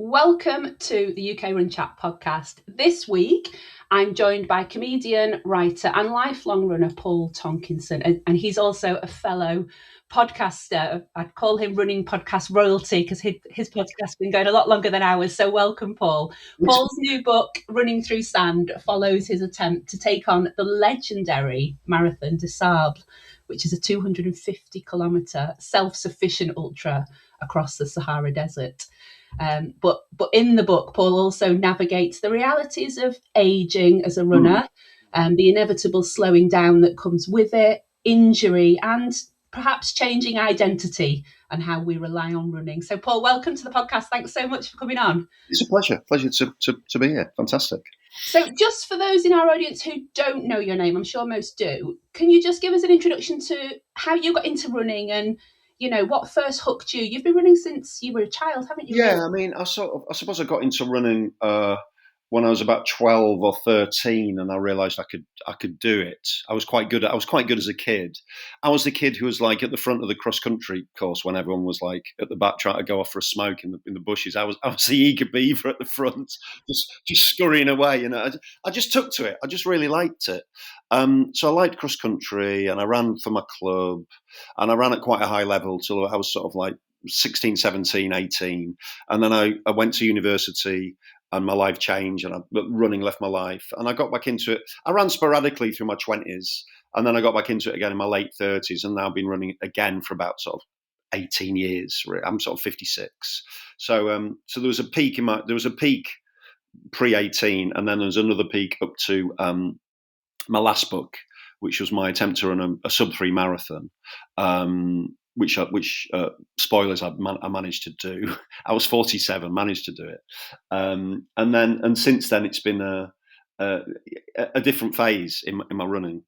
Welcome to the UKRunChat Podcast. This week, I'm joined by comedian, writer, and lifelong runner Paul Tonkinson, and he's also a fellow podcaster. I'd call him running podcast royalty because his podcast's been going a lot longer than ours. So welcome, Paul. Paul's new book, Running Through Sand, follows his attempt to take on the legendary Marathon des Sables, which is a 250-kilometre self-sufficient ultra across the Sahara Desert. But in the book, Paul also navigates the realities of aging as a runner, the inevitable slowing down that comes with it, injury, and perhaps changing identity and how we rely on running. So, Paul, welcome to the podcast. Thanks so much for coming on. It's a pleasure to be here. Fantastic. So just for those in our audience who don't know your name, I'm sure most do, can you just give us an introduction to how you got into running and what first hooked you? You've been running since you were a child, haven't you? Yeah, I mean, I suppose I got into running when I was about 12 or 13, and I realised I could do it. I was quite good as a kid. I was the kid who was like at the front of the cross country course when everyone was like at the back trying to go off for a smoke in the bushes. I was the eager beaver at the front, just scurrying away. I just took to it. I just really liked it. So I liked cross country, and I ran for my club, and I ran at quite a high level till I was sort of like 16, 17, 18. And then I went to university and my life changed, and running left my life. And I got back into it. I ran sporadically through my 20s, and then I got back into it again in my late 30s, and now I've been running again for about sort of 18 years. I'm sort of 56. So there was a peak pre-18, and then there was another peak up to my last book, which was my attempt to run a sub-3 marathon, which spoilers, I managed to do. I was 47, managed to do it, and since then it's been a different phase in my running.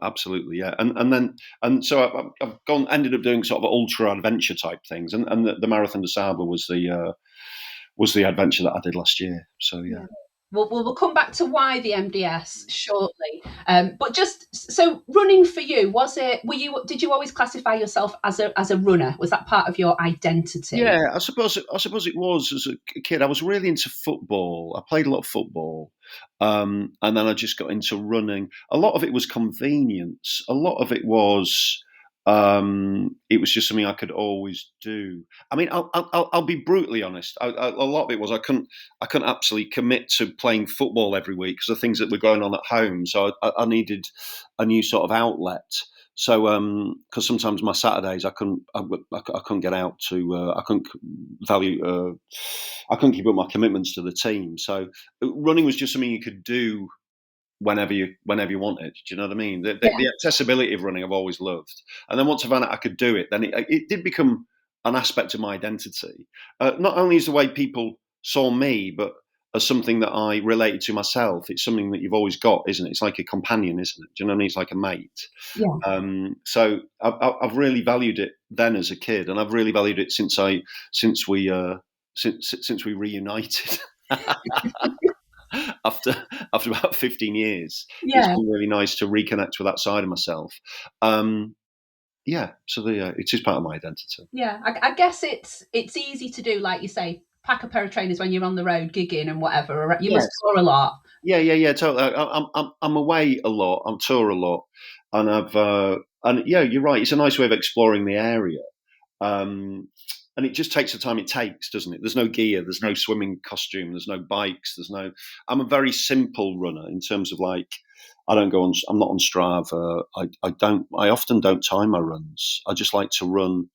Absolutely, yeah. So I've ended up doing sort of ultra adventure type things, and the Marathon des Sables was the adventure that I did last year. So yeah. We'll come back to why the MDS shortly. But just so running for you, did you always classify yourself as a runner? Was that part of your identity? Yeah, I suppose it was. As a kid, I was really into football. I played a lot of football. And then I just got into running. A lot of it was convenience. A lot of it was just something I could always do. I mean, I'll be brutally honest. A lot of it was I couldn't absolutely commit to playing football every week because of things that were going on at home. So I needed a new sort of outlet. So because sometimes my Saturdays I couldn't get out to I couldn't keep up my commitments to the team. So running was just something you could do whenever you wanted. Do you know what I mean? The accessibility of running I've always loved. And then once I found out I could do it, then it did become an aspect of my identity. Not only as the way people saw me, but as something that I related to myself. It's something that you've always got, isn't it? It's like a companion, isn't it? Do you know what I mean? It's like a mate. Yeah. So I've really valued it then as a kid, and I've really valued it since we reunited. After about 15 years, It's been really nice to reconnect with that side of myself. So it is part of my identity. Yeah, I guess it's easy to do, like you say, pack a pair of trainers when you're on the road gigging and whatever. You must tour a lot. Yeah. Totally. I'm away a lot. I tour a lot, and you're right. It's a nice way of exploring the area. And it just takes the time it takes, doesn't it? There's no gear, there's no swimming costume, there's no bikes, I'm a very simple runner in terms of like, I'm not on Strava. I often don't time my runs. I just like to run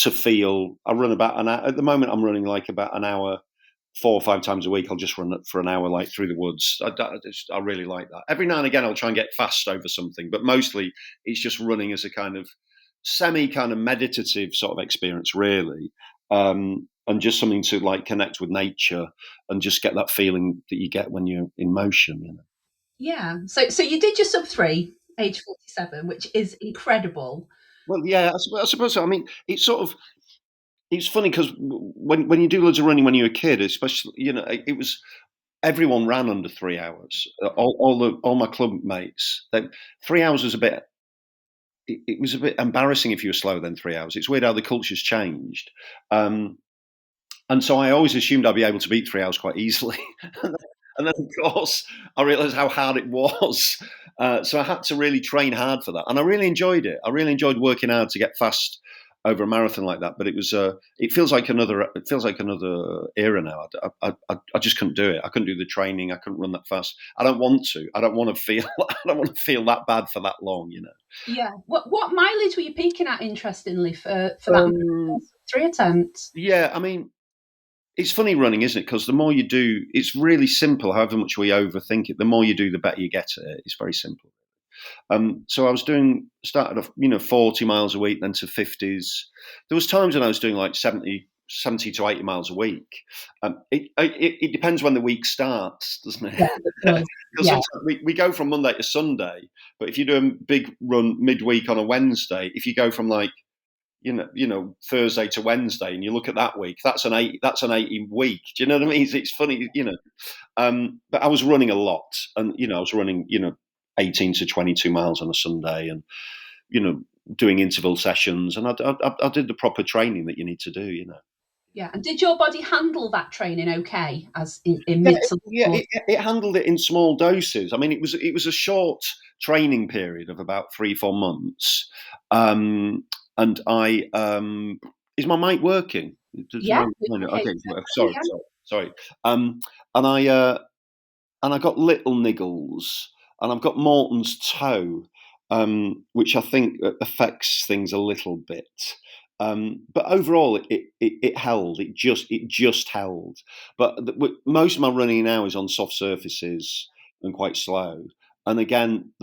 I run about an hour. At the moment, I'm running like about an hour, 4 or 5 times a week. I'll just run for an hour, like through the woods. I really like that. Every now and again, I'll try and get fast over something, but mostly it's just running as a kind of meditative sort of experience, really, and just something to like connect with nature and just get that feeling that you get when you're in motion. Yeah. So you did your sub-3, age 47, which is incredible. Well, yeah, I suppose so. I mean, it's funny because when you do loads of running when you're a kid, especially, it was everyone ran under 3 hours. All my club mates, 3 hours was a bit. It was a bit embarrassing if you were slower than 3 hours. It's weird how the culture's changed. And And so I always assumed I'd be able to beat 3 hours quite easily. And then, of course, I realised how hard it was. So I had to really train hard for that, and I really enjoyed it. I really enjoyed working hard to get fast over a marathon like that. But it was, it feels like another era now. I just couldn't do it. I couldn't do the training. I couldn't run that fast. I don't want to. I don't want to feel. I don't want to feel that bad for that long. Yeah. What mileage were you peaking at? Interestingly, for that 3 attempts. Yeah, I mean, it's funny running, isn't it? Because the more you do, it's really simple. However much we overthink it, the more you do, the better you get at it. It's very simple. So I was started off, 40 miles a week, then to 50s. There was times when I was doing like 70 to 80 miles a week. It depends when the week starts, doesn't it? Yeah, Because we go from Monday to Sunday, but if you do a big run midweek on a Wednesday, if you go from like Thursday to Wednesday, and you look at that week, that's an 80 week. Do you know what I mean? It's funny, but I was running a lot, and I was running 18 to 22 miles on a Sunday, and doing interval sessions, and I did the proper training that you need to do. Yeah, and did your body handle that training okay? As in it handled it in small doses. I mean, it was a short training period of about 3-4 months. And is my mic working? Yeah. Okay. Sorry. And I got little niggles, and I've got Morton's toe, which I think affects things a little bit. But overall, it held. It just held. But most of my running now is on soft surfaces and quite slow. And again,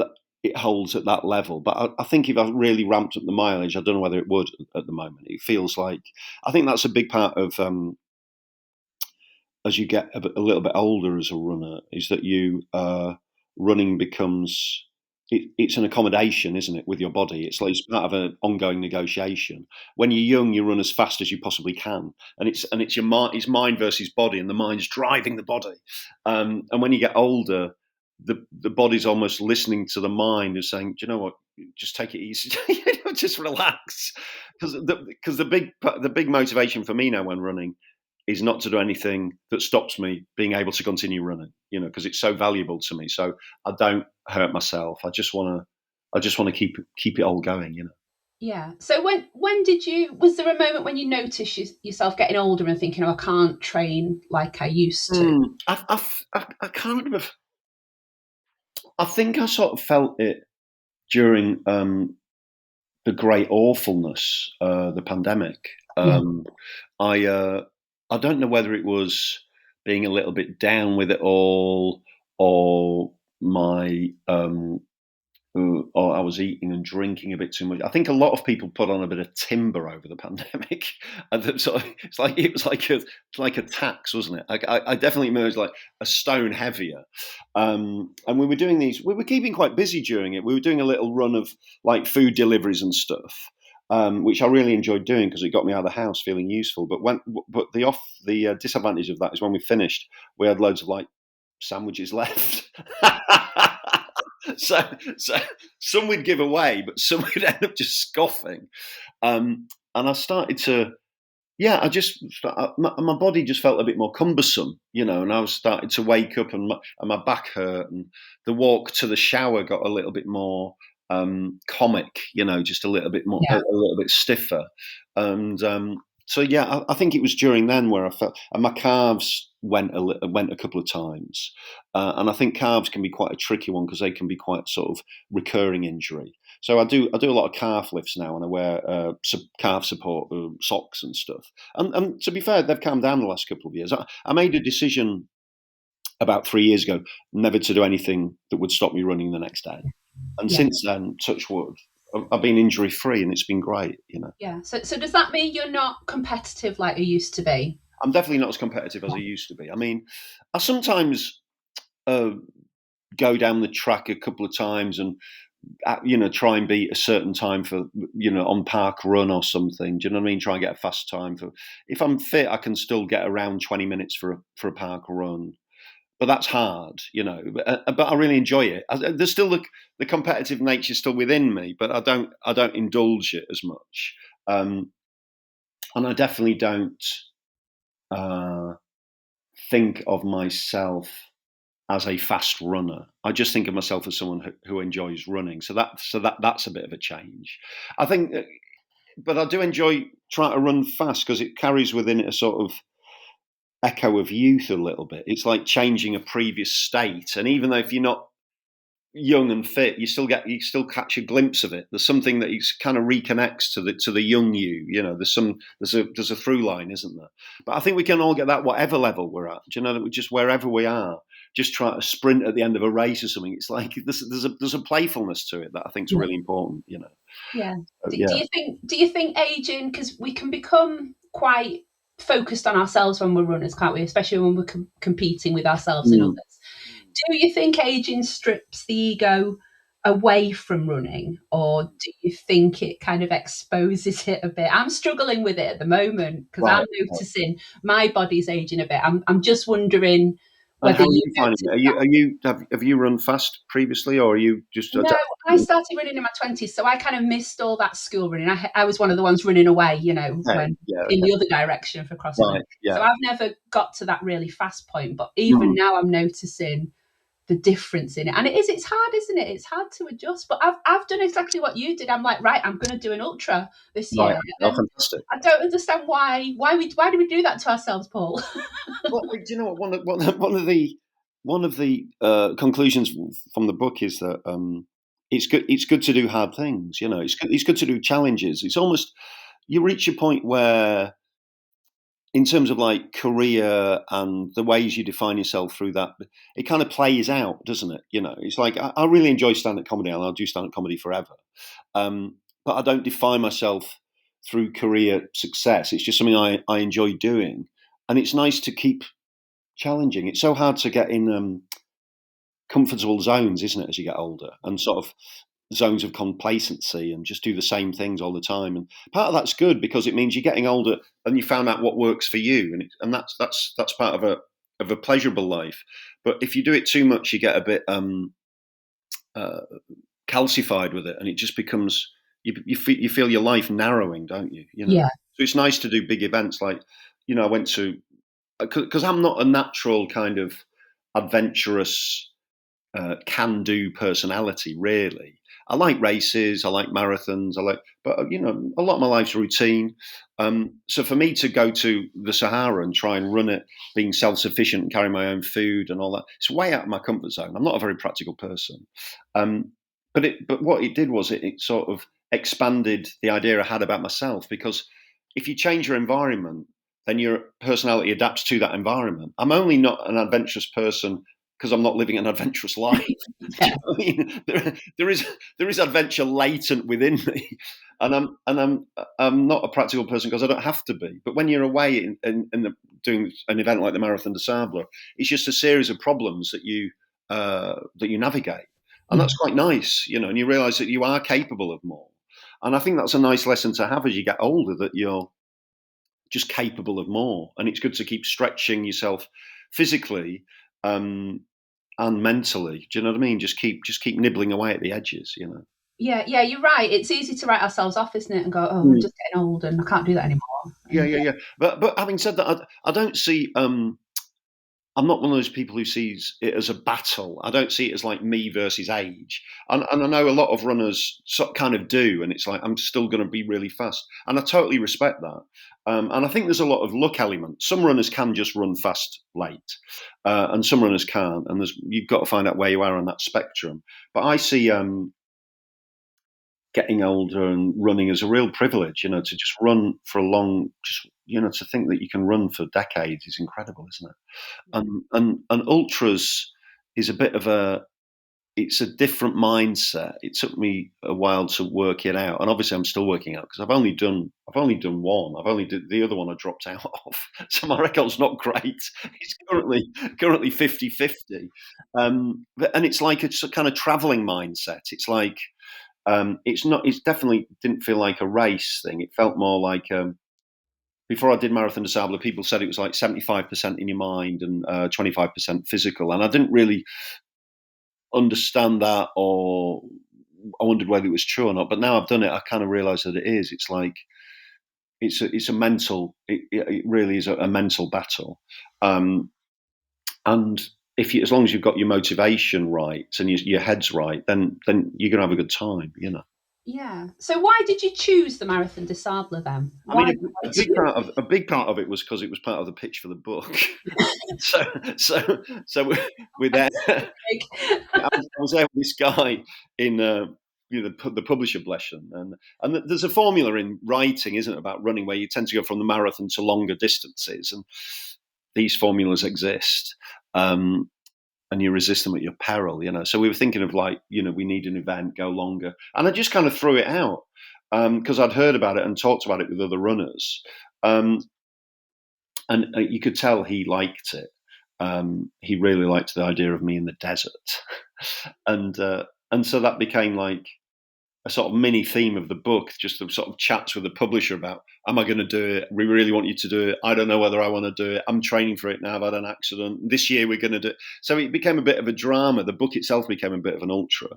it holds at that level. But I think if I really ramped up the mileage, I don't know whether it would at the moment. It feels like, I think that's a big part of as you get a little bit older as a runner, is that running becomes, it's an accommodation, isn't it, with your body? It's like it's part of an ongoing negotiation. When you're young, you run as fast as you possibly can, and it's your mind, it's mind versus body, and the mind's driving the body. And when you get older, the body's almost listening to the mind and saying, "Do you know what? Just take it easy, just relax." Because the big motivation for me now when running is not to do anything that stops me being able to continue running, because it's so valuable to me. So I don't hurt myself. I just want to keep it all going, Yeah. So when was there a moment when you noticed yourself getting older and thinking, "Oh, I can't train like I used to"? I can't remember. I think I sort of felt it during the great awfulness, the pandemic. I don't know whether it was being a little bit down with it all, or or I was eating and drinking a bit too much. I think a lot of people put on a bit of timber over the pandemic, and it was like a tax, wasn't it? I definitely emerged like a stone heavier. And we were doing these. We were keeping quite busy during it. We were doing a little run of like food deliveries and stuff. Which I really enjoyed doing because it got me out of the house feeling useful. But the disadvantage of that is when we finished, we had loads of like sandwiches left. so some we'd give away, but some we'd end up just scoffing. And I started to, my body just felt a bit more cumbersome, and I was starting to wake up and my back hurt, and the walk to the shower got a little bit more comic, just a little bit more, a little bit stiffer. And I think it was during then where I felt, and my calves went a couple of times, and I think calves can be quite a tricky one because they can be quite sort of recurring injury. So I do a lot of calf lifts now, and I wear calf support socks and stuff. And to be fair, they've calmed down the last couple of years. I made a decision about 3 years ago never to do anything that would stop me running the next day. And since then, touch wood, I've been injury free, and it's been great, Yeah. So does that mean you're not competitive like you used to be? I'm definitely not as competitive as I used to be. I mean, I sometimes go down the track a couple of times and try and beat a certain time for on park run or something. Do you know what I mean? Try and get a fast time for. If I'm fit, I can still get around 20 minutes for a park run. But that's hard, But I really enjoy it. There's still the competitive nature still within me, but I don't indulge it as much. And I definitely don't. think of myself as a fast runner. I just think of myself as someone who enjoys running. So that's a bit of a change. I think, but I do enjoy trying to run fast because it carries within it a sort of echo of youth a little bit. It's like changing a previous state, and even though if you're not young and fit, you still catch a glimpse of it. There's something that kind of reconnects to the young you. You know, there's a through line, isn't there? But I think we can all get that whatever level we're at. Do you know that we just wherever we are, just try to sprint at the end of a race or something. It's like there's a playfulness to it that I think is really important. You know. Yeah. So, Do you think aging, because we can become quite focused on ourselves when we're runners, can't we? Especially when we're competing with ourselves and others. Do you think aging strips the ego away from running, or do you think it kind of exposes it a bit? I'm struggling with it at the moment because I'm noticing my body's aging a bit. I'm just wondering whether how are you finding it? Have you run fast previously, or are you just? No, I started running in my 20s, so I kind of missed all that school running. I was one of the ones running away, in the other direction for crossing. Right, yeah. So I've never got to that really fast point, but even now I'm noticing the difference in it. And it's hard, isn't it? It's hard to adjust. But I've done exactly what you did. I'm like, right, I'm going to do an ultra this year. Right. Oh, fantastic. I don't understand why do we do that to ourselves, Paul? Well, do you know what? One of the conclusions from the book is that it's good to do hard things. You know, it's good to do challenges. It's almost you reach a point where, in terms of like career and the ways you define yourself through that, it kind of plays out, doesn't it? You know, it's like I really enjoy stand-up comedy, and I'll do stand-up comedy forever. But I don't define myself through career success. It's just something I enjoy doing, and it's nice to keep challenging. It's so hard to get in comfortable zones, isn't it, as you get older, and sort of zones of complacency and just do the same things all the time. And part of that's good because it means you're getting older and you found out what works for you, and that's part of a pleasurable life. But if you do it too much, you get a bit calcified with it, and it just becomes you feel your life narrowing, don't you? You know. Yeah. So it's nice to do big events like, I went to, because I'm not a natural kind of adventurous can-do personality, really. I like races, I like marathons, but a lot of my life's routine. So for me to go to the Sahara and try and run it, being self-sufficient and carry my own food and all that, it's way out of my comfort zone. I'm not a very practical person. But what it did was it sort of expanded the idea I had about myself, because if you change your environment, then your personality adapts to that environment. I'm only not an adventurous person because I'm not living an adventurous life. Yeah. I mean, there is adventure latent within me, and I'm not a practical person because I don't have to be. But when you're away doing an event like the Marathon de Sable, it's just a series of problems that you navigate, and that's quite nice, And you realise that you are capable of more, and I think that's a nice lesson to have as you get older, that you're just capable of more, and it's good to keep stretching yourself physically. And mentally, do you know what I mean? Just keep nibbling away at the edges, Yeah, you're right. It's easy to write ourselves off, isn't it? And go, I'm just getting old and I can't do that anymore. Yeah. But having said that, I don't see. I'm not one of those people who sees it as a battle. I don't see it as like me versus age. And I know a lot of runners kind of do, and it's like, I'm still going to be really fast. And I totally respect that. And I think there's a lot of luck element. Some runners can just run fast late, and some runners can't. And you've got to find out where you are on that spectrum. But I see getting older and running as a real privilege, to just run for a long, to think that you can run for decades is incredible, isn't it? And ultras is a bit of it's a different mindset. It took me a while to work it out, and obviously I'm still working out because I've only done one. The other one I dropped out of, so my record's not great. It's currently 50-50. And it's like a kind of traveling mindset. It's like it's definitely didn't feel like a race thing. It felt more like before I did Marathon de Sable, people said it was like 75% in your mind and 25% physical, and I didn't really understand that, or I wondered whether it was true or not. But now I've done it, I kind of realise that it is. It's like it's a mental. It really is a mental battle, and as long as you've got your motivation right and your head's right, then you're going to have a good time, you know. Yeah. So why did you choose the Marathon des Sables then? I mean, a big part of it was because it was part of the pitch for the book. so we're there. I was there with this guy in the publisher, bless him, and there's a formula in writing, isn't it, about running, where you tend to go from the marathon to longer distances, and these formulas exist. And you resist them at your peril, you know. So we were thinking of we need an event, go longer. And I just kind of threw it out because I'd heard about it and talked about it with other runners. And you could tell he liked it. He really liked the idea of me in the desert. and so that became like a sort of mini theme of the book, just the sort of chats with the publisher about, am I going to do it? We really want you to do it. I don't know whether I want to do it. I'm training for it now. I've had an accident. This year we're going to do it. So it became a bit of a drama. The book itself became a bit of an ultra.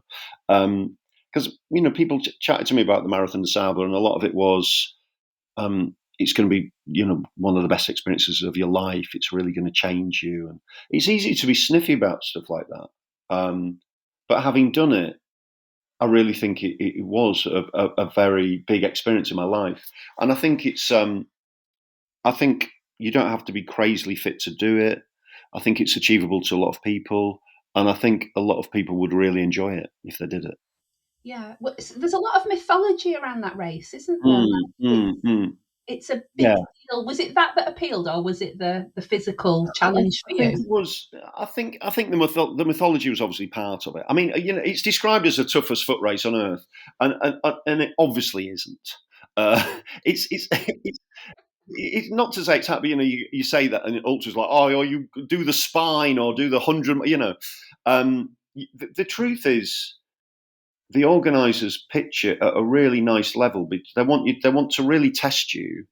Because, people chatted to me about the Marathon des Sables, and a lot of it was, it's going to be, one of the best experiences of your life. It's really going to change you. And it's easy to be sniffy about stuff like that. But having done it, I really think it was a very big experience in my life. And I think I think you don't have to be crazily fit to do it. I think it's achievable to a lot of people. And I think a lot of people would really enjoy it if they did it. Yeah. Well, there's a lot of mythology around that race, isn't there? It's a big deal. Was it that appealed, or was it the physical challenge for you? I think it was. I think the mythology was obviously part of it. I mean, it's described as the toughest foot race on earth, and it obviously isn't. It's not to say it's happy. You say that, and ultras like, oh, you do the spine or do the 100. The truth is, the organisers pitch it at a really nice level. They want to really test you,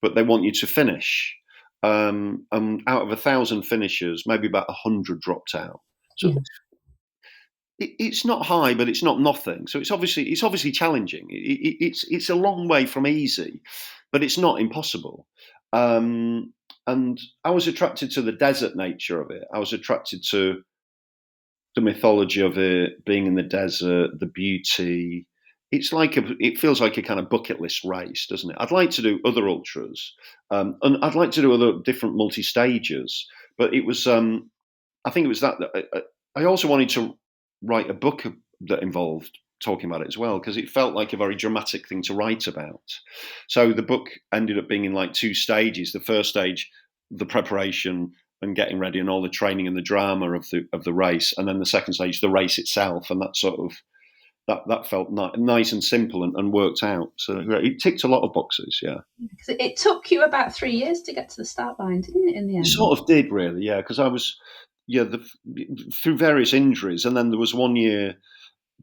but they want you to finish. And out of 1,000 finishers, maybe about 100 dropped out. So it's not high, but it's not nothing. So it's obviously challenging. It's a long way from easy, but it's not impossible. And I was attracted to the desert nature of it. I was attracted to the mythology of it, being in the desert, the beauty. It feels like a kind of bucket list race, doesn't it? I'd like to do other ultras, and I'd like to do other different multi-stages. But it was, I think it was that I also wanted to write a book that involved talking about it as well, because it felt like a very dramatic thing to write about. So the book ended up being in like 2 stages. The first stage, the preparation and getting ready and all the training and the drama of the race, and then the second stage, the race itself, and that sort of that felt nice and simple and worked out. So it ticked a lot of boxes, yeah. It took you about 3 years to get to the start line, didn't it, in the end? It sort of did, really, yeah, because I was, through various injuries, and then there was one year,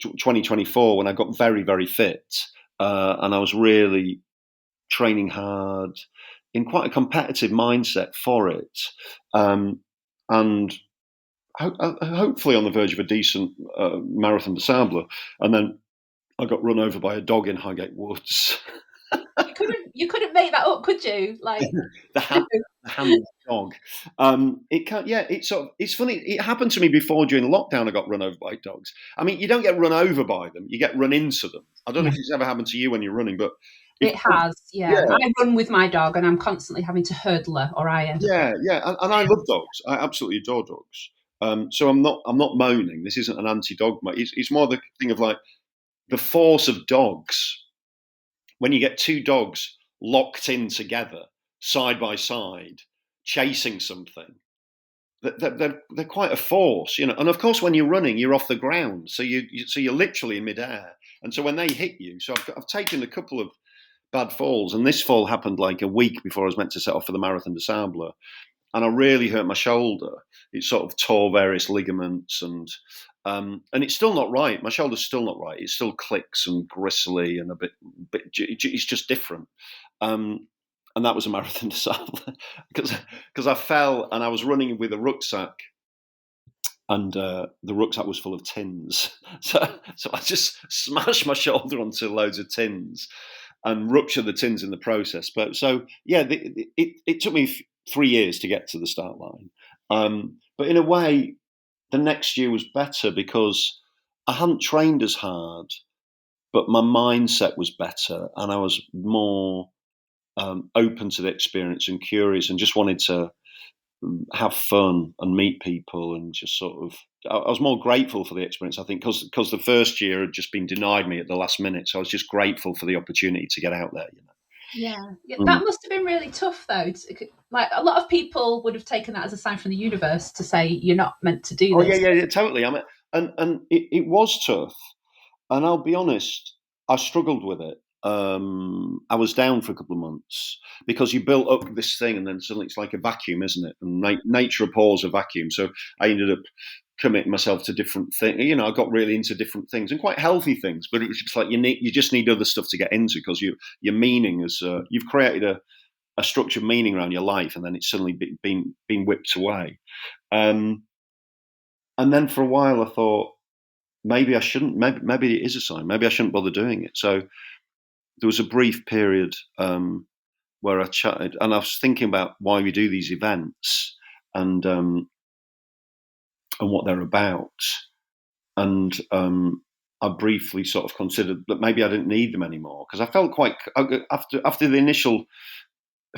2024, when I got very, very fit, and I was really training hard in quite a competitive mindset for it, and hopefully on the verge of a decent Marathon des Sables, and then I got run over by a dog in Highgate Woods. You couldn't make that up, could you? Like the hand dog. It's funny. It happened to me before during lockdown. I got run over by dogs. I mean, you don't get run over by them; you get run into them. I don't know if it's ever happened to you when you're running, but it has. Yeah, I run with my dog, and I'm constantly having to hurdle her, or I end up. And I love dogs. I absolutely adore dogs. So I'm not moaning. This isn't an anti-dog. It's more the thing of like the force of dogs. When you get 2 dogs locked in together, side by side, chasing something, they're quite a force, And of course, when you're running, you're off the ground, so you're literally in midair. And so when they hit you, so I've taken a couple of bad falls, and this fall happened like a week before I was meant to set off for the Marathon des Sables, and I really hurt my shoulder. It sort of tore various ligaments, and it's still not right. My shoulder's still not right. It still clicks and gristly and a bit. It's just different. And that was a Marathon des Sables because I fell and I was running with a rucksack, and the rucksack was full of tins. So I just smashed my shoulder onto loads of tins. and rupture the tins in the process. But so yeah, it took me 3 years to get to the start line. But in a way, the next year was better because I hadn't trained as hard, but my mindset was better, and I was more open to the experience and curious, and just wanted to have fun and meet people, and just sort of. I was more grateful for the experience, I think, because the first year had just been denied me at the last minute. So I was just grateful for the opportunity to get out there. Yeah, that must have been really tough, though. Like, a lot of people would have taken that as a sign from the universe to say you're not meant to do this. Yeah, totally. I mean, and it was tough, and I'll be honest, I struggled with it. I was down for a couple of months because you built up this thing, and then suddenly it's like a vacuum, isn't it? And nature abhors a vacuum. So I ended up committing myself to different things. You know, I got really into different things, and quite healthy things. But it's just like you just need other stuff to get into, because your meaning is you've created a structured meaning around your life, and then it's suddenly been whipped away. And then for a while I thought, maybe I shouldn't. Maybe it is a sign. Maybe I shouldn't bother doing it. So there was a brief period where I chatted, and I was thinking about why we do these events, and what they're about. And I briefly sort of considered that maybe I didn't need them anymore, because I felt quite after the initial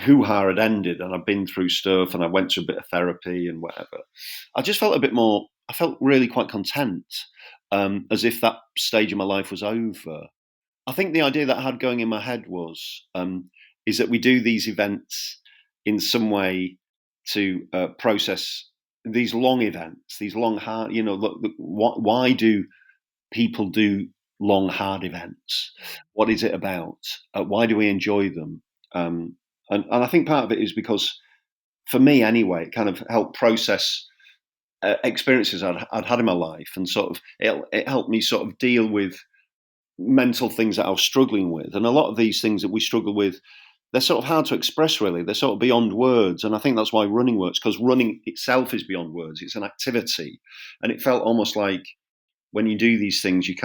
hoo-ha had ended, and I'd been through stuff, and I went to a bit of therapy and whatever. I just felt a bit more. I felt really quite content, as if that stage of my life was over. I think the idea that I had going in my head was is that we do these events in some way to process these long events, these long hard. You know, look, why do people do long hard events? What is it about? Why do we enjoy them? And I think part of it is because, for me anyway, it kind of helped process experiences I'd had in my life, and sort of it helped me sort of deal with mental things that I was struggling with. And a lot of these things that we struggle with, they're sort of hard to express, really. They're sort of beyond words. And I think that's why running works, because running itself is beyond words. It's an activity. And it felt almost like when you do these things, you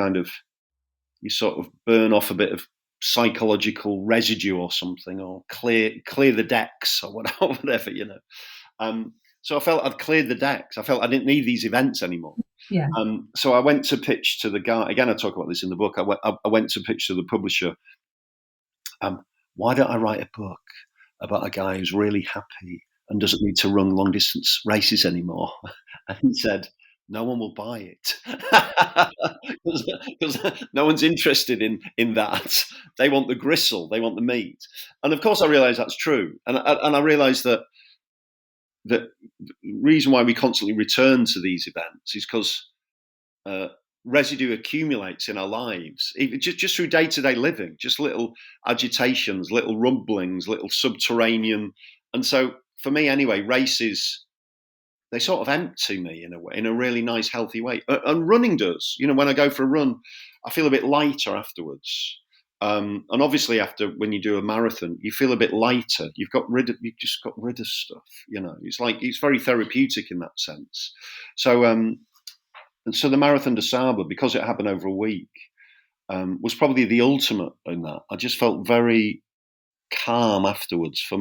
sort of burn off a bit of psychological residue or something, or clear the decks or whatever, you know. So I felt I'd cleared the decks. I felt I didn't need these events anymore. Yeah. So I went to pitch to the guy. Again, I talk about this in the book. I went to pitch to the publisher. Why don't I write a book about a guy who's really happy and doesn't need to run long distance races anymore? And he said, no one will buy it, because no one's interested in that. They want the gristle, they want the meat. And of course, I realised that's true. And I realised that the reason why we constantly return to these events is because residue accumulates in our lives, just through day-to-day living, just little agitations, little rumblings, little subterranean. And so for me anyway, races, they sort of empty me in a way, in a really nice, healthy way. And running does. You know, when I go for a run, I feel a bit lighter afterwards. And obviously, when you do a marathon, you feel a bit lighter. You've just got rid of stuff. You know, it's very therapeutic in that sense. So, and so the Marathon de Sable, because it happened over a week, was probably the ultimate in that. I just felt very calm afterwards for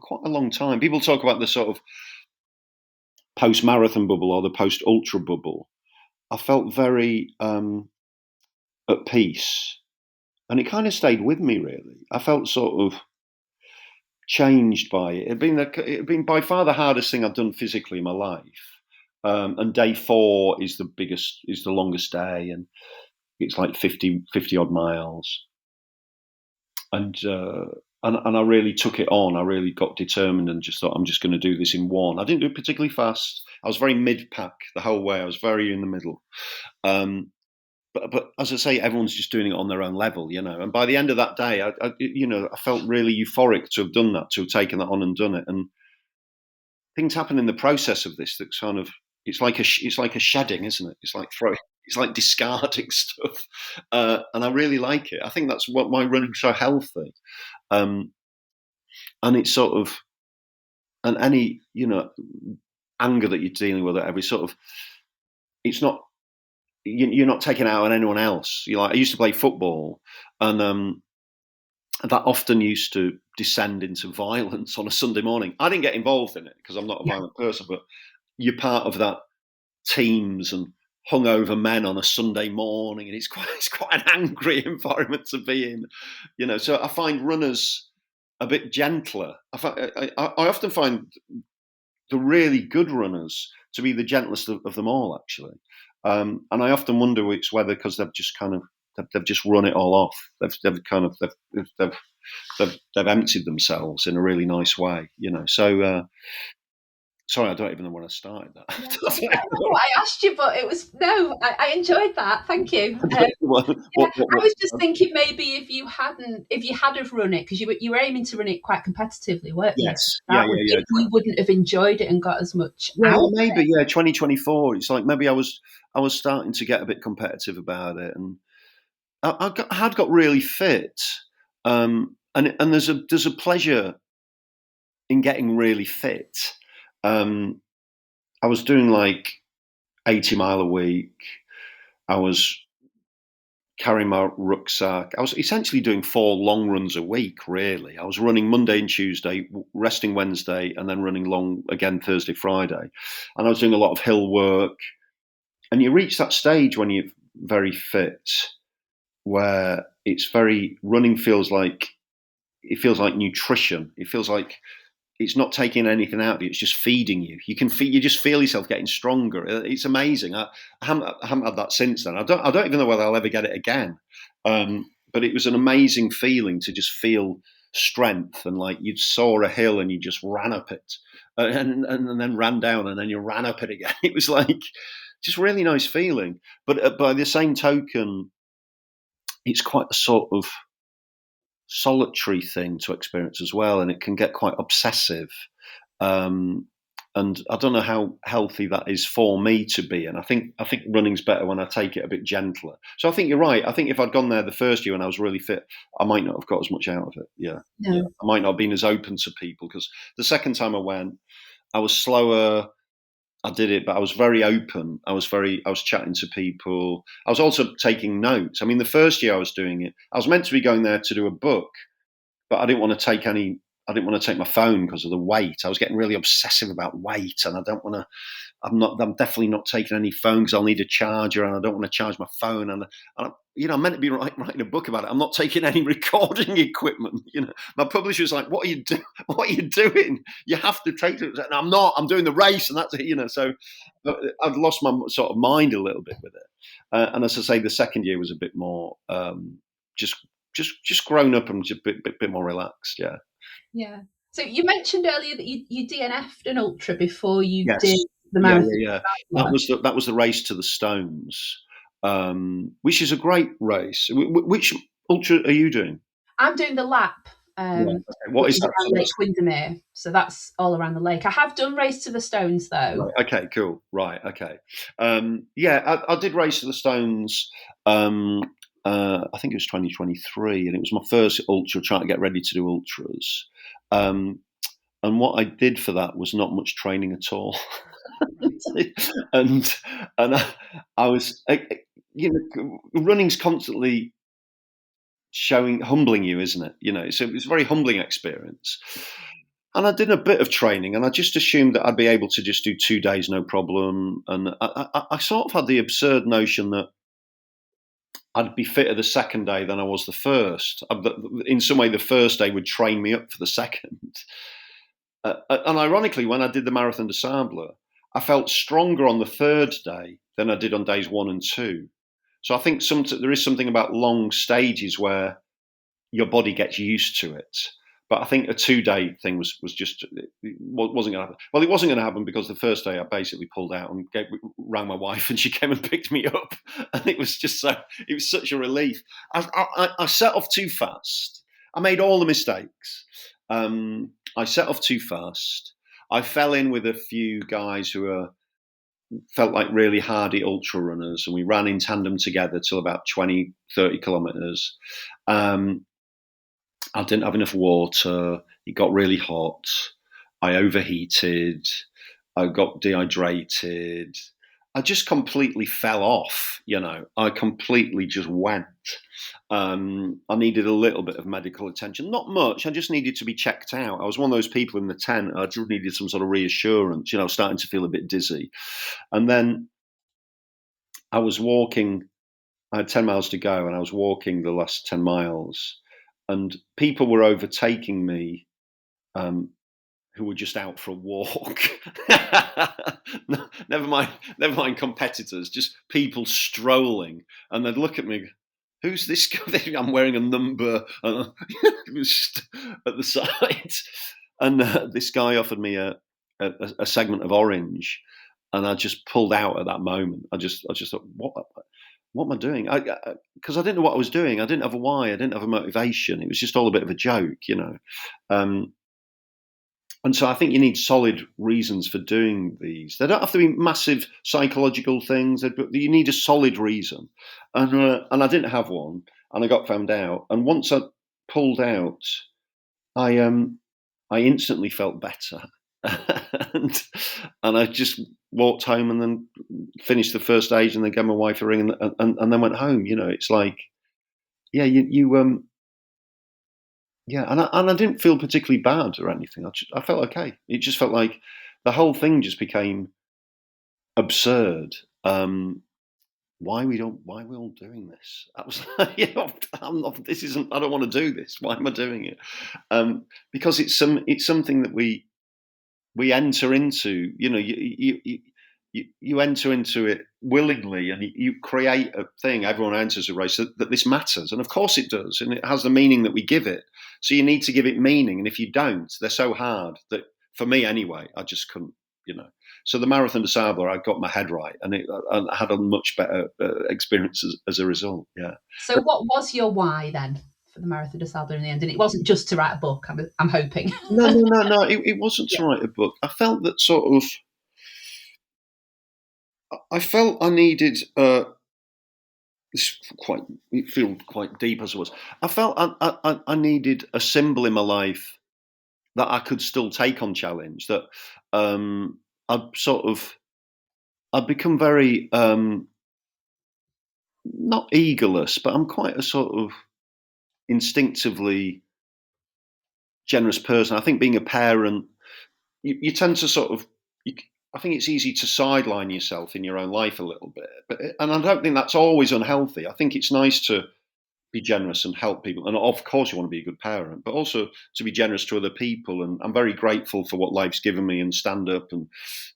quite a long time. People talk about the sort of post-marathon bubble or the post-ultra bubble. I felt very at peace. And it kind of stayed with me, really. I felt sort of changed by it. It had been by far the hardest thing I've done physically in my life. And day 4 is the longest day, and it's like 50 odd miles. And I really took it on. I really got determined and just thought, I'm just going to do this in one. I didn't do it particularly fast. I was very mid-pack the whole way. I was very in the middle. But as I say, everyone's just doing it on their own level, you know. And by the end of that day, I felt really euphoric to have done that, to have taken that on and done it. And things happen in the process of this that kind of it's like a shedding, isn't it? It's like discarding stuff, and I really like it. I think that's what why running's so healthy, and it's sort of and any anger that you're dealing with, every sort of it's not. You're not taking it out on anyone else. I used to play football, and that often used to descend into violence on a Sunday morning. I didn't get involved in it because I'm not a violent person, but you're part of that teams and hungover men on a Sunday morning, and it's quite an angry environment to be in, So I find runners a bit gentler. I often find the really good runners to be the gentlest of them all, actually. And I often wonder it's whether because they've just they've just run it all off. They've emptied themselves in a really nice way, So sorry, I don't even know when I started that. I don't know what I asked you, but it was I enjoyed that. Thank you. I was just thinking maybe if you had have run it, because you were aiming to run it quite competitively, weren't you? Yes, You wouldn't have enjoyed it and got as much. Well, maybe 2024. It's like maybe I was starting to get a bit competitive about it, and I had got really fit. And there's a pleasure in getting really fit. I was doing like 80 mile a week. I was carrying my rucksack. I was essentially doing 4 long runs a week, really. I was running Monday and Tuesday, resting Wednesday, and then running long again Thursday, Friday. And I was doing a lot of hill work. And you reach that stage when you're very fit, where running feels like nutrition. It feels like it's not taking anything out of you; it's just feeding you. You just feel yourself getting stronger. It's amazing. I haven't had that since then. I don't even know whether I'll ever get it again. But it was an amazing feeling to just feel strength, and like you'd soar a hill and you just ran up it, and then ran down, and then you ran up it again. It was like just really nice feeling. But by the same token, it's quite a sort of solitary thing to experience as well, and it can get quite obsessive. And I don't know how healthy that is for me to be. And I think running's better when I take it a bit gentler. So I think you're right. I think if I'd gone there the first year when I was really fit, I might not have got as much out of it. Yeah. I might not have been as open to people, because the second time I went, I was slower. I did it, but I was very open. I was chatting to people. I was also taking notes. I mean, the first year I was doing it, I was meant to be going there to do a book, but I didn't want to take my phone because of the weight. I was getting really obsessive about weight, and I'm definitely not taking any phone because I'll need a charger, and I don't want to charge my phone. And I'm meant to be writing a book about it. I'm not taking any recording equipment. My publisher's like, "What are you doing? What are you doing? You have to take it." And I'm not. I'm doing the race, and that's it. So I've lost my sort of mind a little bit with it. And as I say, the second year was a bit more just grown up and just a bit more relaxed. Yeah. Yeah. So you mentioned earlier that you DNF'd an ultra before you did the marathon. Yeah. That was the race to the Stones, which is a great race. Which ultra are you doing? I'm doing the lap. What is that? Lake Windermere. So that's all around the lake. I have done Race to the Stones though. Right. Okay, cool. Right. Okay. I did Race to the Stones. I think it was 2023, and it was my first ultra, trying to get ready to do ultras. And what I did for that was not much training at all. and I was, running's constantly humbling you, isn't it? So it was a very humbling experience. And I did a bit of training, and I just assumed that I'd be able to just do 2 days, no problem. And I sort of had the absurd notion that I'd be fitter the second day than I was the first. In some way, the first day would train me up for the second. And ironically, when I did the Marathon de Sable, I felt stronger on the third day than I did on days 1 and 2. So I think there is something about long stages where your body gets used to it. But I think a 2-day thing wasn't going to happen. Well, it wasn't going to happen because the first day I basically pulled out and rang my wife, and she came and picked me up, and it was such a relief. I set off too fast. I made all the mistakes. I set off too fast. I fell in with a few guys who felt like really hardy ultra runners, and we ran in tandem together till about 20, 30 kilometers. I didn't have enough water. It got really hot. I overheated. I got dehydrated. I just completely fell off, I completely just went. I needed a little bit of medical attention, not much. I just needed to be checked out. I was one of those people in the tent. I just needed some sort of reassurance, starting to feel a bit dizzy. And then I was walking, I had 10 miles to go, and I was walking the last 10 miles, and people were overtaking me, who were just out for a walk. never mind competitors, just people strolling. And they'd look at me, who's this guy? I'm wearing a number at the side. And this guy offered me a segment of orange. And I just pulled out at that moment. I just thought, what am I doing? Because I didn't know what I was doing. I didn't have a why. I didn't have a motivation. It was just all a bit of a joke, And so I think you need solid reasons for doing these. They don't have to be massive psychological things, but you need a solid reason. And I didn't have one, and I got found out. And once I pulled out, I instantly felt better. and I just walked home and then finished the first stage and then gave my wife a ring and then went home. It's like, yeah, yeah, and I didn't feel particularly bad or anything. I felt okay. It just felt like the whole thing just became absurd. Why are we all doing this? I was like, this isn't. I don't want to do this. Why am I doing it? Because it's something that we enter into. You enter into it willingly, and you create a thing. Everyone enters a race that this matters, and of course it does, and it has the meaning that we give it. So you need to give it meaning, and if you don't, they're so hard that, for me anyway, I just couldn't. So the Marathon des Sables, I got my head right, and I had a much better experience as a result. Yeah. So what was your why then for the Marathon des Sables in the end? And it wasn't just to write a book. I'm hoping. No. It wasn't to write a book. I felt that sort of. I felt I needed. It feels quite deep as it was. I felt I needed a symbol in my life that I could still take on challenge. That I'd become very not egoless, but I'm quite a sort of instinctively generous person. I think being a parent, you tend to sort of. I think it's easy to sideline yourself in your own life a little bit, and I don't think that's always unhealthy. I think it's nice to be generous and help people, and of course you want to be a good parent, but also to be generous to other people. And I'm very grateful for what life's given me, and stand up, and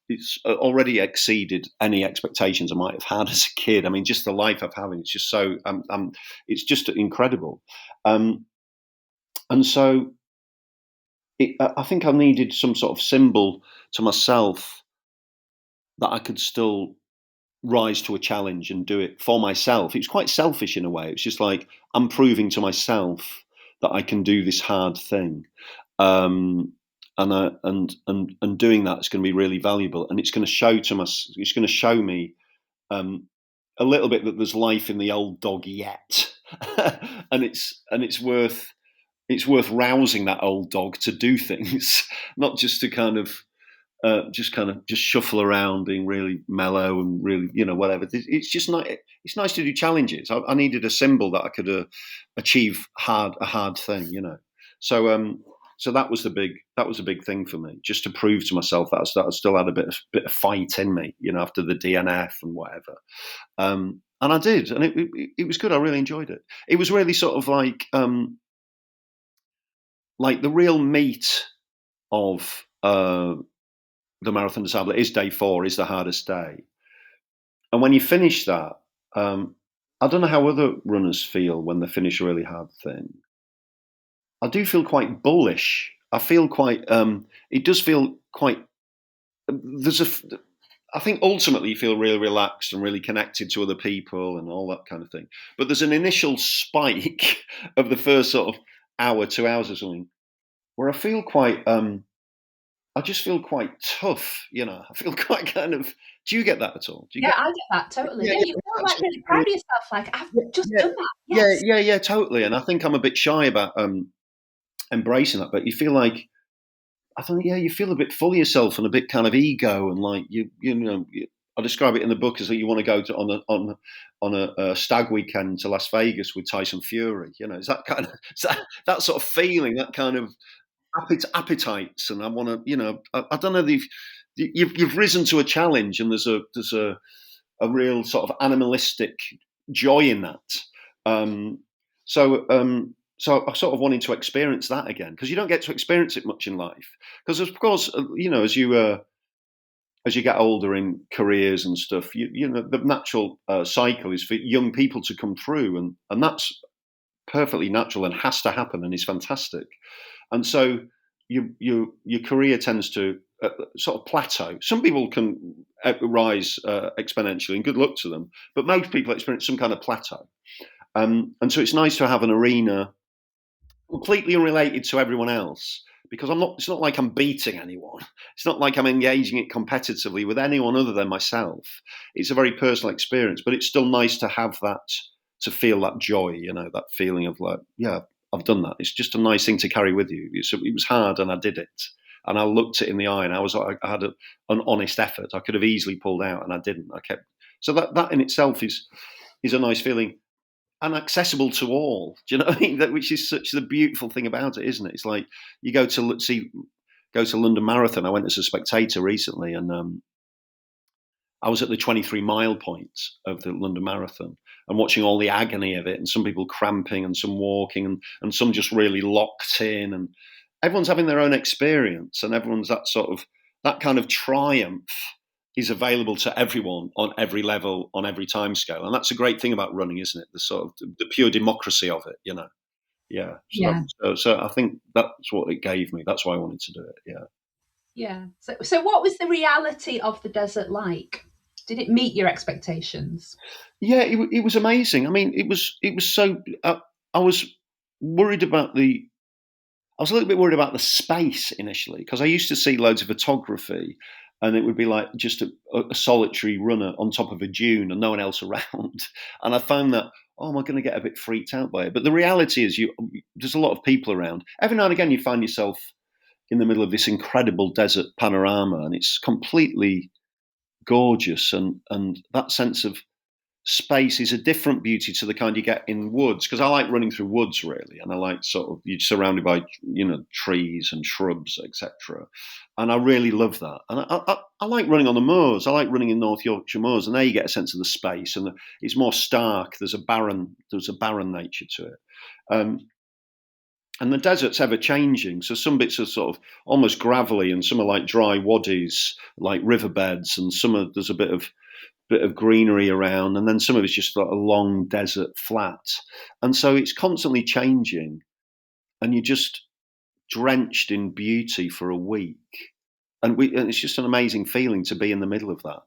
it's already exceeded any expectations I might have had as a kid. I mean, just the life I've had, it's just so it's just incredible. And so I think I needed some sort of symbol to myself that I could still rise to a challenge and do it for myself. It was quite selfish in a way. It was just like, I'm proving to myself that I can do this hard thing, and doing that is going to be really valuable, and it's going to show me a little bit that there's life in the old dog yet, and it's worth rousing that old dog to do things, not just to just shuffle around, being really mellow and really, whatever. It's just not. It's nice to do challenges. I needed a symbol that I could achieve a hard thing, So that was a big thing for me, just to prove to myself that I still had a bit of fight in me, after the DNF and whatever. And I did, and it was good. I really enjoyed it. It was really sort of like the real meat of the Marathon des Sables is day 4, is the hardest day. And when you finish that, I don't know how other runners feel when they finish a really hard thing. I do feel quite bullish. I feel quite, it does feel quite, I think ultimately you feel really relaxed and really connected to other people and all that kind of thing. But there's an initial spike of the first sort of hour, 2 hours or something, where I feel quite, I just feel quite tough, I feel quite kind of. Do you get that at all? I get that totally. Yeah, you feel like really proud of yourself, like I've just done that. Yes. Yeah, totally. And I think I'm a bit shy about embracing that, but you feel like, I think, you feel a bit full of yourself and a bit kind of ego, and like you I describe it in the book as that you want to go to on a stag weekend to Las Vegas with Tyson Fury. It's that kind of that sort of feeling, that kind of appetites, and I want to. I don't know. You've risen to a challenge, and there's a real sort of animalistic joy in that. So I sort of wanted to experience that again, because you don't get to experience it much in life. Because of course, as you get older in careers and stuff, the natural cycle is for young people to come through, and that's perfectly natural and has to happen, and is fantastic. And so your career tends to sort of plateau. Some people can rise exponentially, and good luck to them. But most people experience some kind of plateau. And so it's nice to have an arena completely unrelated to everyone else, because it's not like I'm beating anyone. It's not like I'm engaging it competitively with anyone other than myself. It's a very personal experience, but it's still nice to have that, to feel that joy, that feeling of like, yeah, I've done that. It's just a nice thing to carry with you. It was hard, and I did it. And I looked it in the eye, and I had an honest effort. I could have easily pulled out, and I didn't. I kept. So that in itself is a nice feeling, and accessible to all. Do you know what I mean? Which is such the beautiful thing about it, isn't it? It's like you go to London Marathon. I went as a spectator recently, and I was at the 23-mile point of the London Marathon and watching all the agony of it, and some people cramping and some walking and some just really locked in, and everyone's having their own experience, and everyone's that kind of triumph is available to everyone on every level, on every time scale. And that's a great thing about running, isn't it? The sort of the pure democracy of it, Yeah. So I think that's what it gave me. That's why I wanted to do it. Yeah. Yeah. So what was the reality of the desert like? Did it meet your expectations? Yeah, it was amazing. I mean, it was so. I was worried about I was a little bit worried about the space initially, because I used to see loads of photography, and it would be like just a solitary runner on top of a dune and no one else around. And I found that, am I going to get a bit freaked out by it? But the reality is, there's a lot of people around. Every now and again, you find yourself in the middle of this incredible desert panorama, and it's completely gorgeous, and that sense of space is a different beauty to the kind you get in woods, because I like running through woods really, and I like sort of, you're surrounded by trees and shrubs, etc. And I really love that. And I like running on the moors. I like running in North Yorkshire moors, and there you get a sense of the space, and it's more stark. There's a barren nature to it. And the desert's ever changing, so some bits are sort of almost gravelly, and some are like dry waddies, like riverbeds, and there's a bit of greenery around, and then some of it's just like a long desert flat. And so it's constantly changing, and you're just drenched in beauty for a week. And it's just an amazing feeling to be in the middle of that.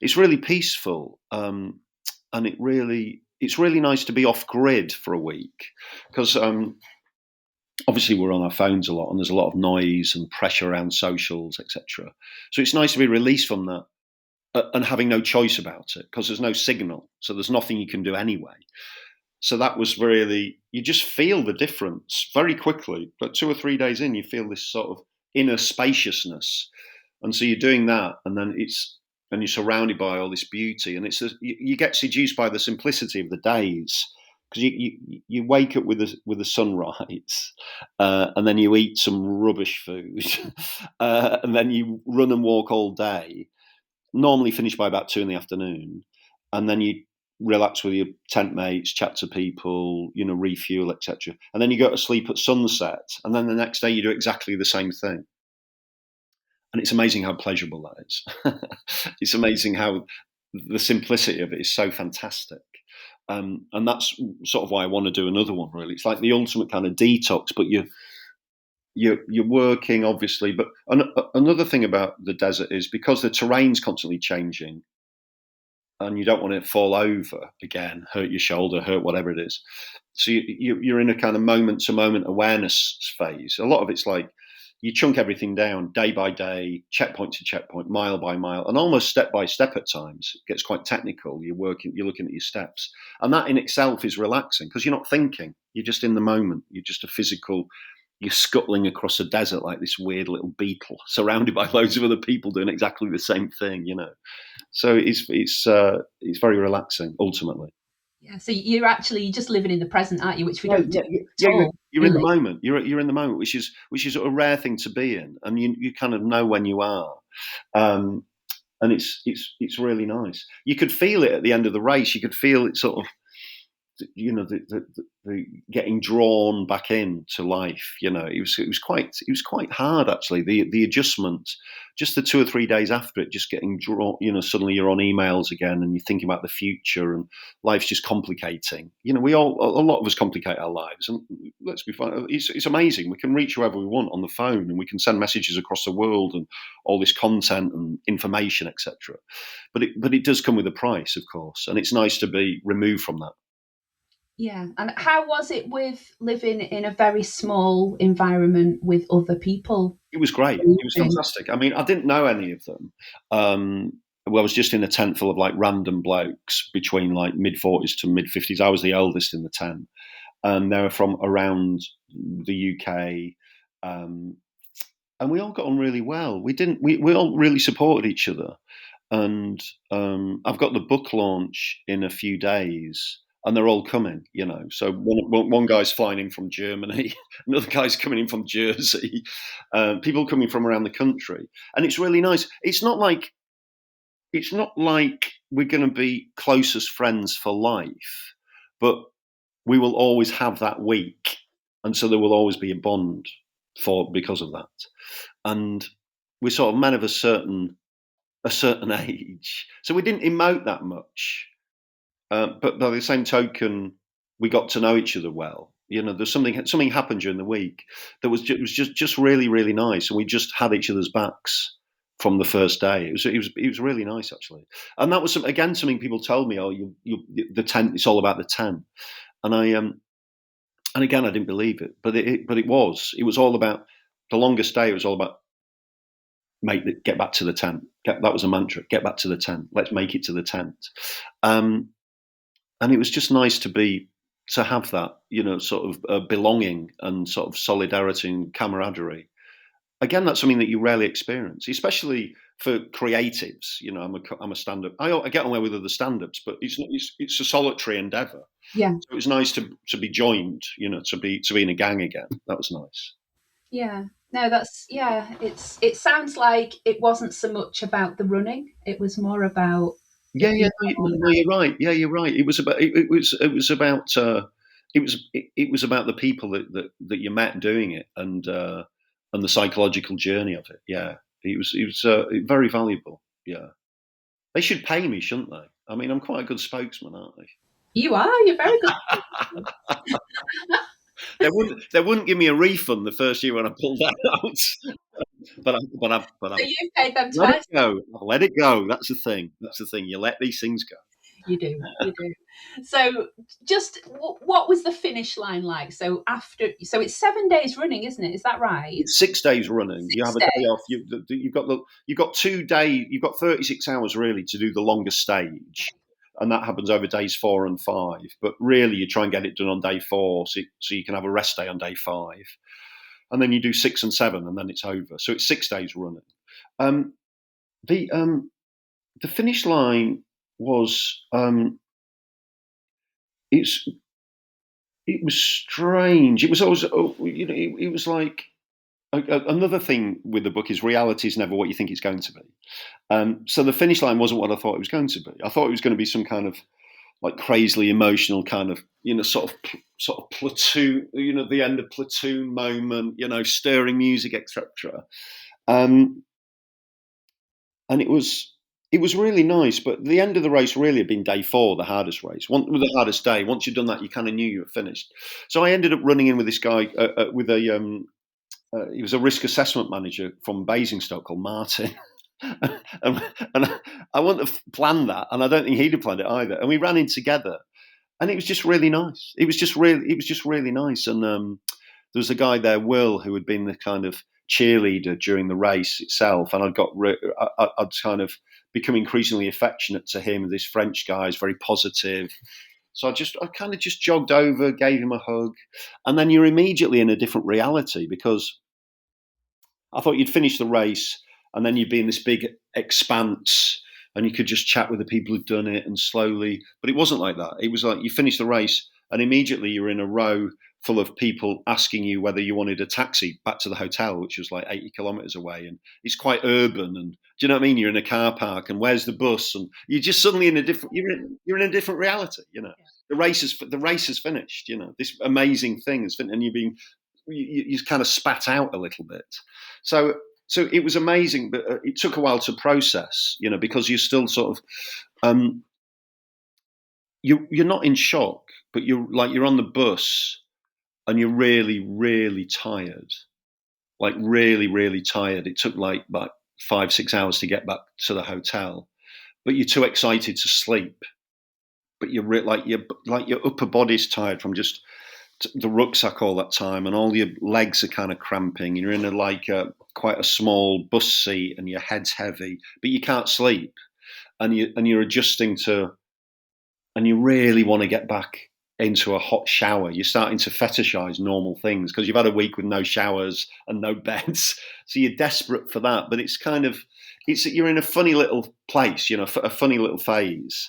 It's really peaceful, and it's really nice to be off grid for a week, because obviously we're on our phones a lot, and there's a lot of noise and pressure around socials, etc. So it's nice to be released from that, and having no choice about it, because there's no signal, so there's nothing you can do anyway. So that was really, you just feel the difference very quickly. But 2 or 3 days in, you feel this sort of inner spaciousness, and so you're doing that, and then you're surrounded by all this beauty, and you get seduced by the simplicity of the days, because you wake up with the sunrise, and then you eat some rubbish food, and then you run and walk all day. Normally finish by about 2 p.m, and then you relax with your tent mates, chat to people, refuel, etc. And then you go to sleep at sunset, and then the next day you do exactly the same thing. And it's amazing how pleasurable that is. It's amazing how the simplicity of it is so fantastic. And that's sort of why I want to do another one, really. It's like the ultimate kind of detox, but you're working, obviously, but another thing about the desert is, because the terrain's constantly changing, and you don't want to fall over again, hurt your shoulder, hurt whatever it is. So you're in a kind of moment-to-moment awareness phase. A lot of it's like you chunk everything down day by day, checkpoint to checkpoint, mile by mile, and almost step by step at times. It gets quite technical. You're looking at your steps. And that in itself is relaxing, because you're not thinking. You're just in the moment. You're just a physical you're scuttling across a desert like this weird little beetle, surrounded by loads of other people doing exactly the same thing, you know. So it's very relaxing ultimately. Yeah. So you're just living in the present, aren't you? Which we don't do Yeah, at all. you're really. in the moment. You're in the moment, which is a rare thing to be in, and you kind of know when you are. And it's really nice. You could feel it at the end of the race. You could feel it sort of, you know, the getting drawn back into life. You know, it was quite hard actually. The adjustment, just the 2 or 3 days after it, just getting drawn. You know, suddenly you're on emails again, and you're thinking about the future, and life's just complicating. You know, a lot of us complicate our lives, and let's be frank, it's amazing. We can reach whoever we want on the phone, and we can send messages across the world, and all this content and information, etc. But it does come with a price, of course, and it's nice to be removed from that. Yeah. And how was it with living in a very small environment with other people? It was great. It was fantastic. I mean, I didn't know any of them. Well, I was just in a tent full of like random blokes between like mid-40s to mid-50s. I was the oldest in the tent, and they were from around the UK. And we all got on really well. We all really supported each other. And I've got the book launch in a few days, and they're all coming, you know. So one guy's flying in from Germany, another guy's coming in from Jersey, people coming from around the country, and it's really nice. It's not like we're going to be closest friends for life, but we will always have that week, and so there will always be a bond because of that. And we're sort of men of a certain age, so we didn't emote that much. But by the same token, we got to know each other well. You know, there's something happened during the week that was just really, really nice, and we just had each other's backs from the first day. It was really nice actually, and that was something people told me. Oh, the tent. It's all about the tent, and and again I didn't believe it, but it was all about the longest day. It was all about get back to the tent. That was a mantra. Get back to the tent. Let's make it to the tent. And it was just nice to have that, you know, sort of belonging and sort of solidarity and camaraderie. Again, that's something that you rarely experience, especially for creatives. You know, I'm a stand-up. I get on well with other stand-ups, but it's a solitary endeavour. Yeah. So it was nice to be joined. You know, to be in a gang again. That was nice. Yeah. No, it sounds like it wasn't so much about the running. It was more about No, you're right. Yeah, you're right. It was about it was about the people that you met doing it, and the psychological journey of it. Yeah, it was very valuable. Yeah, they should pay me, shouldn't they? I mean, I'm quite a good spokesman, aren't they? You are. You're very good. They wouldn't give me a refund the first year when I pulled that out. But So you paid them let twice. it go. I'll let it go. That's the thing. You let these things go. You do. So, just what was the finish line like? So it's 7 days running, isn't it? Is that right? It's 6 days running. You have a day off. You've got 2 days. You've got 36 hours really to do the longest stage, and that happens over days 4 and 5. But really, you try and get it done on day 4, so you can have a rest day on day 5, and then you do 6 and 7, and then it's over. So it's 6 days running. The finish line was it was strange. It was always, you know, it was like another thing with the book is reality is never what you think it's going to be. So the finish line wasn't what I thought it was going to be. I thought it was going to be some kind of like crazily emotional kind of, you know, sort of Platoon, you know, the end of Platoon moment, you know, stirring music, etc. And it was really nice, but the end of the race really had been day 4, the hardest race. The hardest day. Once you'd done that, you kind of knew you were finished. So I ended up running in with this guy he was a risk assessment manager from Basingstoke called Martin. and I wouldn't have planned that, and I don't think he'd have planned it either. And we ran in together, and it was just really nice. It was just really nice. And there was a guy there, Will, who had been the kind of cheerleader during the race itself, and I'd kind of become increasingly affectionate to him. This French guy is very positive, So I kind of just jogged over, gave him a hug, and then you're immediately in a different reality, because I thought you'd finish the race and then you'd be in this big expanse and you could just chat with the people who'd done it and slowly. But it wasn't like that. It was like you finished the race and immediately you're in a row full of people asking you whether you wanted a taxi back to the hotel, which was like 80 kilometres away. And it's quite urban. And do you know what I mean? You're in a car park and where's the bus? And you're just suddenly in a different, you're in a different reality, you know. The race is finished, you know. This amazing thing is finished, and you kind of spat out a little bit. So it was amazing, but it took a while to process, you know, because you're still sort of, you're not in shock, but you're on the bus and you're really, really tired, like really, really tired. It took like 5-6 hours to get back to the hotel, but you're too excited to sleep. But your upper body's tired from just the rucksack all that time, and all your legs are kind of cramping. You're in quite a small bus seat, and your head's heavy, but you can't sleep, and you're adjusting to, and you really want to get back into a hot shower. You're starting to fetishize normal things because you've had a week with no showers and no beds, so you're desperate for that. But it's kind of you're in a funny little place, you know, a funny little phase.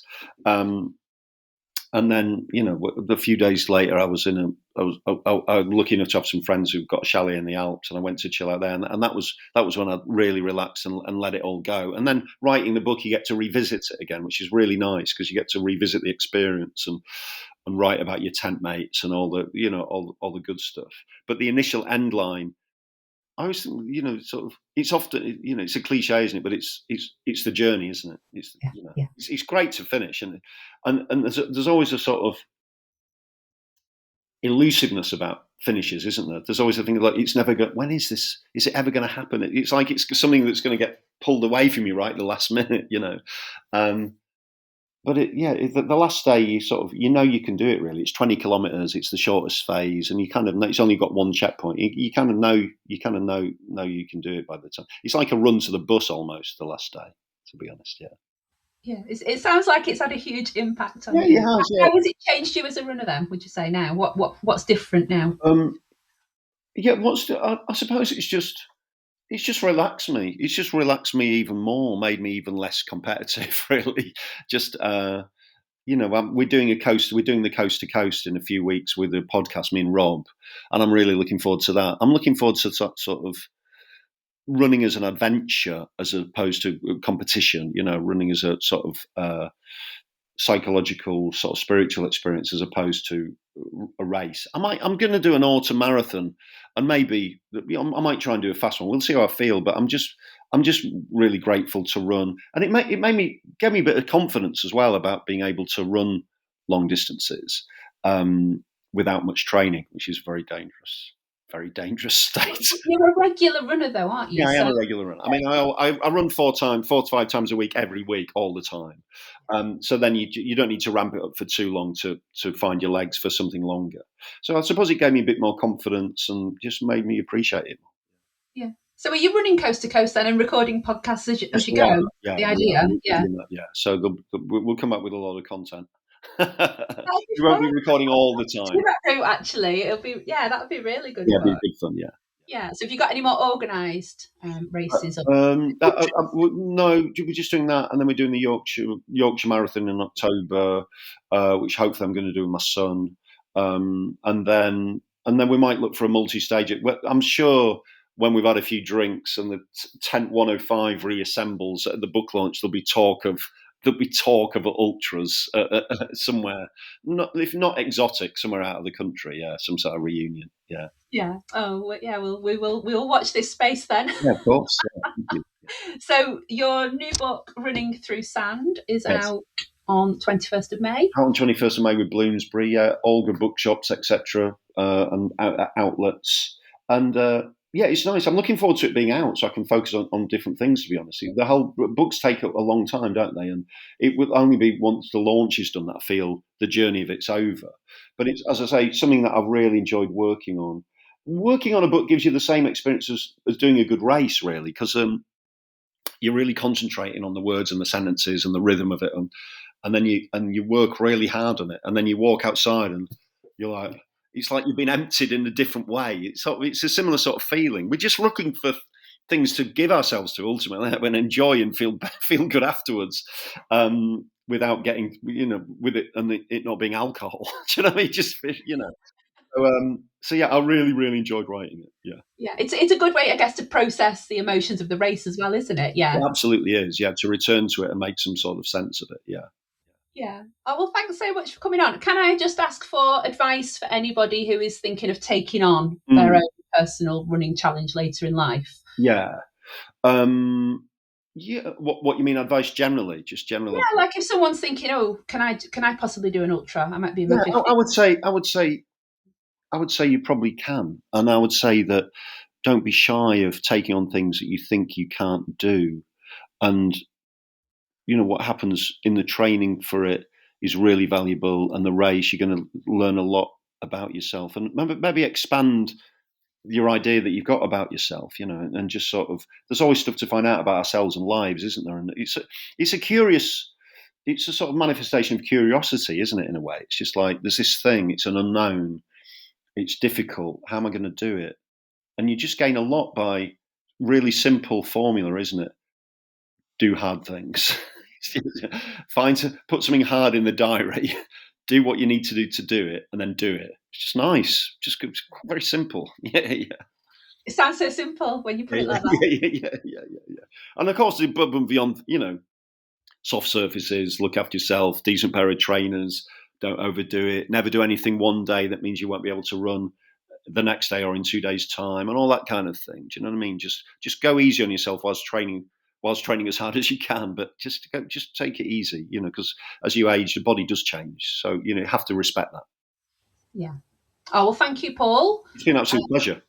And then, you know, a few days later, I was lucky enough to have some friends who've got a chalet in the Alps, and I went to chill out there. And that was when I really relaxed and let it all go. And then writing the book, you get to revisit it again, which is really nice because you get to revisit the experience and write about your tent mates and all the, you know, all the good stuff. But the initial end line, I always think, you know, sort of, it's often, you know, it's a cliche, isn't it? But it's the journey, isn't it? It's great to finish, and there's always a sort of elusiveness about finishes, isn't there? There's always a thing like it's never going. When is this? Is it ever going to happen? It's like it's something that's going to get pulled away from you right at the last minute, you know. But the last day, you sort of, you know, you can do it. Really, it's 20 kilometers. It's the shortest phase, and you kind of know it's only got one checkpoint. You kind of know you can do it by the time. It's like a run to the bus almost. The last day, to be honest, yeah. Yeah, it sounds like it's had a huge impact on you. Yeah, it has. Yeah. How has it changed you as a runner then? Would you say now? What's different now? I suppose it's just relaxed me. It's just relaxed me even more, made me even less competitive, really. Just, you know, we're doing the coast to coast in a few weeks with a podcast, me and Rob, and I'm really looking forward to that. I'm looking forward to sort of running as an adventure as opposed to competition, you know, running as a sort of psychological, sort of spiritual experience as opposed to a race. I'm going to do an autumn marathon, and maybe I might try and do a fast one. We'll see how I feel, but I'm just really grateful to run, and it gave me a bit of confidence as well about being able to run long distances without much training, which is very dangerous state. You're a regular runner, though, aren't you? Yeah, I am a regular runner. I mean, I run 4 to 5 times a week, every week, all the time. So then you don't need to ramp it up for too long to find your legs for something longer. So I suppose it gave me a bit more confidence and just made me appreciate it more. Yeah. So are you running coast to coast then and recording podcasts as you go? Yeah, the idea. Yeah. So we'll come up with a lot of content. We won't be recording all the time. Actually, it'll be that would be really good. Yeah, it'd be good fun. Yeah. Yeah. So have you got any more organised races? No, we're just doing that, and then we're doing the Yorkshire Marathon in October, which hopefully I'm going to do with my son, and then we might look for a multi-stage. I'm sure when we've had a few drinks and the Tent 105 reassembles at the book launch, there'll be talk of ultras somewhere, if not exotic, somewhere out of the country. Yeah, some sort of reunion. Yeah. Yeah. Oh, yeah. Well, we will watch this space then. Yeah, of course. Yeah. So your new book, Running Through Sand, is out on 21st of May. Out on 21st of May with Bloomsbury, all good bookshops, etc., and outlets, and. Yeah, it's nice. I'm looking forward to it being out so I can focus on different things, to be honest. The whole books take a long time, don't they? And it will only be once the launch is done that I feel the journey of it's over. But it's, as I say, something that I've really enjoyed working on. Working on a book gives you the same experience as doing a good race, really, because you're really concentrating on the words and the sentences and the rhythm of it. and then you work really hard on it, and then you walk outside and you're like, it's like you've been emptied in a different way. It's a similar sort of feeling. We're just looking for things to give ourselves to ultimately and enjoy and feel good afterwards, without getting, with it and it not being alcohol. Do you know what I mean? Just, so yeah, I really, really enjoyed writing it. Yeah. Yeah, it's a good way, I guess, to process the emotions of the race as well, isn't it? Yeah. It absolutely is. Yeah, to return to it and make some sort of sense of it. Yeah. Yeah. Oh, well, thanks so much for coming on. Can I just ask for advice for anybody who is thinking of taking on their own personal running challenge later in life? Yeah. Yeah. What you mean, advice generally? Just general. Yeah, like if someone's thinking, oh, can I possibly do an ultra? I might be in my 50s. I would say you probably can, and I would say that don't be shy of taking on things that you think you can't do, and what happens in the training for it is really valuable, and the race you're going to learn a lot about yourself, and maybe expand your idea that you've got about yourself, and just sort of, there's always stuff to find out about ourselves and lives, isn't there? And it's a sort of manifestation of curiosity, isn't it? In a way, it's just like there's this thing, it's an unknown, it's difficult. How am I going to do it? And you just gain a lot by really simple formula, isn't it? Do hard things. Put something hard in the diary, do what you need to do it, and then do it. It's just nice. Just very simple. Yeah. It sounds so simple when you put it like that. Yeah. And of course, above and beyond, soft surfaces, look after yourself, decent pair of trainers, don't overdo it, never do anything one day that means you won't be able to run the next day or in 2 days' time, and all that kind of thing. Do you know what I mean? Just go easy on yourself whilst training as hard as you can, but just take it easy, because as you age, the body does change. So, you have to respect that. Yeah. Oh, well, thank you, Paul. It's been an absolute pleasure.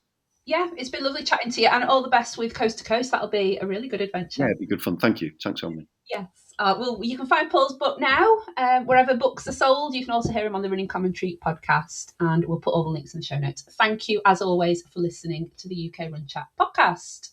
Yeah, it's been lovely chatting to you, and all the best with Coast to Coast. That'll be a really good adventure. Yeah, it'd be good fun. Thank you. Thanks, Omni. Yes. Well, you can find Paul's book now wherever books are sold. You can also hear him on the Running Commentary podcast, and we'll put all the links in the show notes. Thank you, as always, for listening to the UK Run Chat podcast.